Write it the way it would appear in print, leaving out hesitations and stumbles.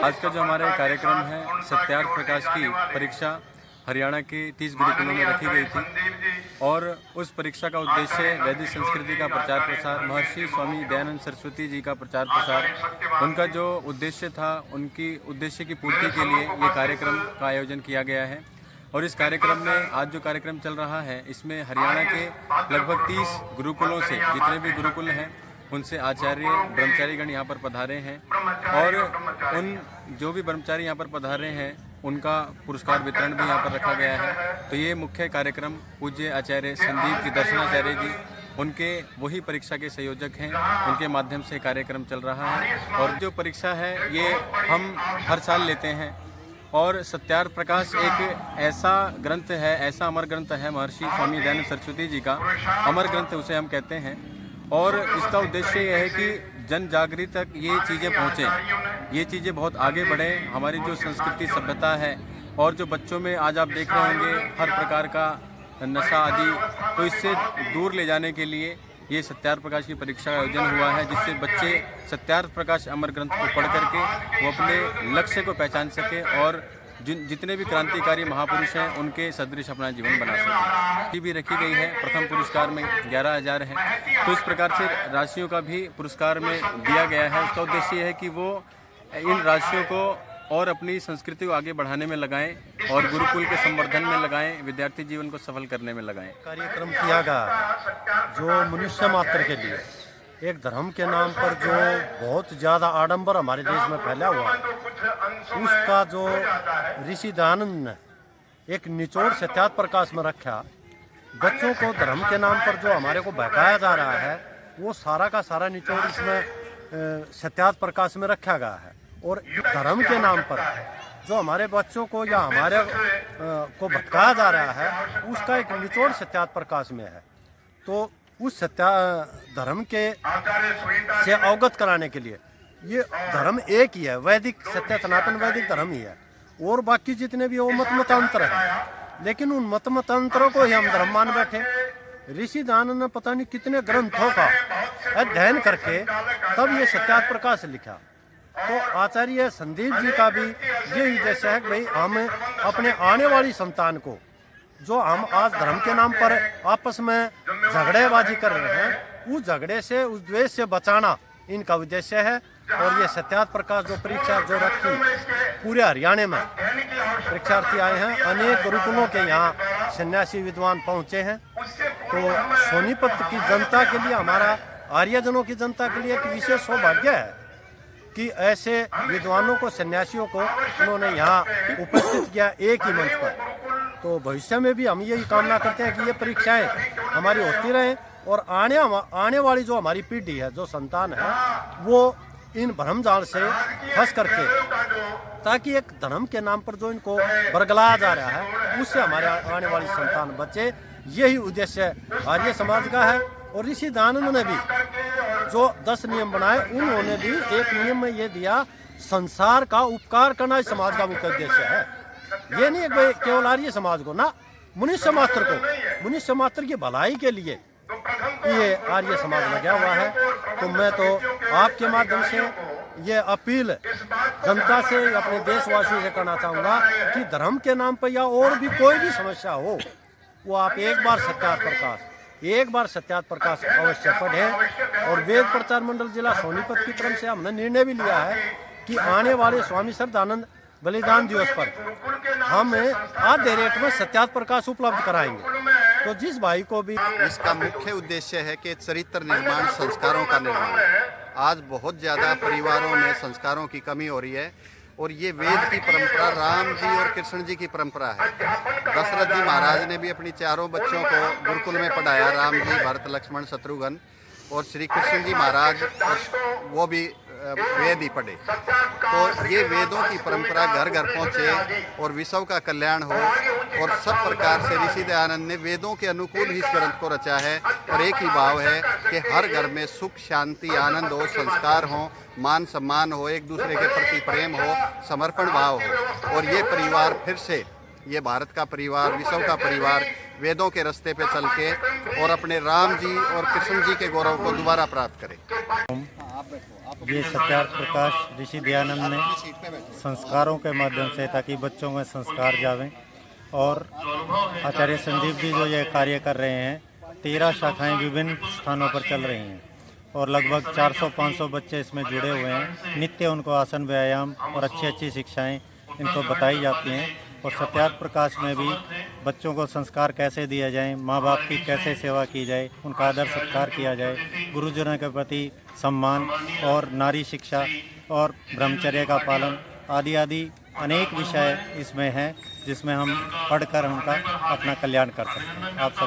आज का जो हमारा कार्यक्रम है सत्यार्थ प्रकाश की परीक्षा हरियाणा के 30 गुरुकुलों में रखी गई थी और उस परीक्षा का उद्देश्य वैदिक संस्कृति का प्रचार प्रसार, महर्षि स्वामी दयानंद सरस्वती जी का प्रचार प्रसार, उनका जो उद्देश्य था उनकी उद्देश्य की पूर्ति के लिए ये कार्यक्रम का आयोजन किया गया है। और इस कार्यक्रम में आज जो कार्यक्रम चल रहा है इसमें हरियाणा के लगभग 30 गुरुकुलों से जितने भी गुरुकुल हैं उनसे आचार्य ब्रह्मचारीगण यहाँ पर पधारे हैं और उन जो भी ब्रह्मचारी यहाँ पर पधारे हैं उनका पुरस्कार वितरण भी यहाँ पर रखा गया है। तो ये मुख्य कार्यक्रम पूज्य आचार्य संदीप जी दर्शनाचार्य जी उनके वही परीक्षा के संयोजक हैं, उनके माध्यम से कार्यक्रम चल रहा है। और जो परीक्षा है ये हम हर साल लेते हैं और सत्यार्थ प्रकाश एक ऐसा ग्रंथ है, ऐसा अमर ग्रंथ है महर्षि स्वामी दयानंद सरस्वती जी का अमर ग्रंथ उसे हम कहते हैं। और इसका उद्देश्य यह है कि जन जागृति तक ये चीज़ें पहुँचें, ये चीज़ें बहुत आगे बढ़ें, हमारी जो संस्कृति सभ्यता है और जो बच्चों में आज आप देख रहे होंगे हर प्रकार का नशा आदि, तो इससे दूर ले जाने के लिए ये सत्यार्थ प्रकाश की परीक्षा का आयोजन हुआ है, जिससे बच्चे सत्यार्थ प्रकाश अमर ग्रंथ को पढ़ करके वो अपने लक्ष्य को पहचान सके और जितने भी क्रांतिकारी महापुरुष हैं उनके सदृश अपना जीवन बना सकें। भी रखी गई है, प्रथम पुरस्कार में 11,000 है, तो इस प्रकार से राशियों का भी पुरस्कार में दिया गया है। उसका उद्देश्य ये है कि वो इन राशियों को और अपनी संस्कृति को आगे बढ़ाने में लगाएं और गुरुकुल के संवर्धन में लगाएं, विद्यार्थी जीवन को सफल करने में लगाएं। कार्यक्रम किया गया जो मनुष्य मात्र के लिए एक धर्म के नाम पर जो बहुत ज़्यादा आडंबर हमारे देश में फैला हुआ है, उसका जो ऋषि दयानंद ने एक निचोड़ सत्यार्थ प्रकाश में रखा। बच्चों को धर्म के नाम पर जो हमारे को बहकाया जा रहा है वो सारा का सारा निचोड़ इसमें सत्यार्थ प्रकाश में रखा गया है। और धर्म के नाम पर जो हमारे बच्चों को या हमारे को भटकाया जा रहा है उसका एक निचोड़ सत्यार्थ प्रकाश में है। तो उस धर्म के से अवगत कराने के लिए ये धर्म एक ही है, वैदिक सत्य सनातन वैदिक धर्म ही है और बाकी जितने भी वो मतांतर है, लेकिन उन मतांतरों को ही हम धर्म मान बैठे। ऋषि दयानंद ने पता नहीं कितने ग्रंथों का अध्ययन करके तब ये सत्यार्थ प्रकाश लिखा। तो आचार्य संदीप जी का भी ये उद्देश्य है कि भाई हम अपने आने वाली संतान को जो हम आज धर्म के नाम पर आपस में झगड़ेबाजी कर रहे हैं उस झगड़े से उस द्वेष से बचाना इनका उद्देश्य है। और ये सत्यार्थ प्रकाश जो परीक्षा जो रखी पूरे हरियाणा में परीक्षार्थी आए हैं, अनेक गुरुकुलों के यहाँ सन्यासी विद्वान पहुँचे हैं। तो सोनीपत की जनता के लिए, हमारा आर्यजनों की जनता के लिए एक विशेष सौभाग्य है कि ऐसे विद्वानों को, सन्यासियों को उन्होंने यहाँ उपस्थित किया एक ही मंच पर। तो भविष्य में भी हम यही कामना करते हैं कि ये परीक्षाएं हमारी होती रहें और आने वाली जो हमारी पीढ़ी है, जो संतान है, वो इन भ्रमजाल से फंस करके, ताकि एक धर्म के नाम पर जो इनको बरगलाया जा रहा है उससे हमारे आने वाली संतान बचे। यही उद्देश्य आर्य समाज का है। और ऋषि दयानंद ने भी जो 10 नियम बनाए उन्होंने भी एक नियम में ये दिया, संसार का उपकार करना इस समाज का मुख्य उद्देश्य है। ये नहीं है भाई केवल आर्य समाज को, ना, मनुष्य मात्र को, मनुष्य मात्र की भलाई के लिए ये आर्य समाज लगा हुआ है। तो मैं तो आपके माध्यम से ये अपील जनता से, अपने देशवासियों से करना चाहूँगा कि धर्म के नाम पर या और भी कोई भी समस्या हो वो आप एक बार सत्यार्थ प्रकाश अवश्य पढ़ें। और वेद प्रचार मंडल जिला सोनीपत की तरफ से हमने निर्णय भी लिया है कि आने वाले स्वामी श्रद्धानंद बलिदान दिवस पर हम आधे रेट में सत्यार्थ प्रकाश उपलब्ध कराएंगे। तो जिस भाई को भी इसका मुख्य उद्देश्य है कि चरित्र निर्माण, संस्कारों का निर्माण। आज बहुत ज़्यादा परिवारों में संस्कारों की कमी हो रही है और ये वेद की परंपरा, राम जी और कृष्ण जी की परंपरा है। दशरथ जी महाराज ने भी अपनी चारों बच्चों को गुरुकुल में पढ़ाया, राम जी, भरत, लक्ष्मण, शत्रुघ्न, और श्री कृष्ण जी महाराज वो भी वेद ही पढ़े। तो ये वेदों की परंपरा घर घर पहुँचे और विश्व का कल्याण हो। और सब प्रकार से ऋषि दयानंद ने वेदों के अनुकूल ही इस ग्रंथ को रचा है। और एक ही भाव है कि हर घर में सुख, शांति, आनंद हो, संस्कार हो, मान सम्मान हो, एक दूसरे के प्रति प्रेम हो, समर्पण भाव हो। और ये परिवार फिर से, ये भारत का परिवार, विश्व का परिवार वेदों के रास्ते पे चल के और अपने राम जी और कृष्ण जी के गौरव को दोबारा प्राप्त करे। ये सत्यार्थ प्रकाश ऋषि दयानंद ने संस्कारों के माध्यम से, ताकि बच्चों में संस्कार जावें, और आचार्य संदीप जी जो ये कार्य कर रहे हैं, 13 शाखाएं विभिन्न स्थानों पर चल रही हैं और लगभग 400-500 बच्चे इसमें जुड़े हुए हैं। नित्य उनको आसन, व्यायाम और अच्छी शिक्षाएं इनको बताई जाती हैं। और सत्यार्थ प्रकाश में भी बच्चों को संस्कार कैसे दिया जाए, माँ बाप की कैसे सेवा की जाए, उनका आदर सत्कार किया जाए, गुरुजनों के प्रति सम्मान और नारी शिक्षा और ब्रह्मचर्य का पालन आदि अनेक विषय इसमें हैं, जिसमें हम पढ़कर उनका अपना कल्याण कर सकते हैं। आप सब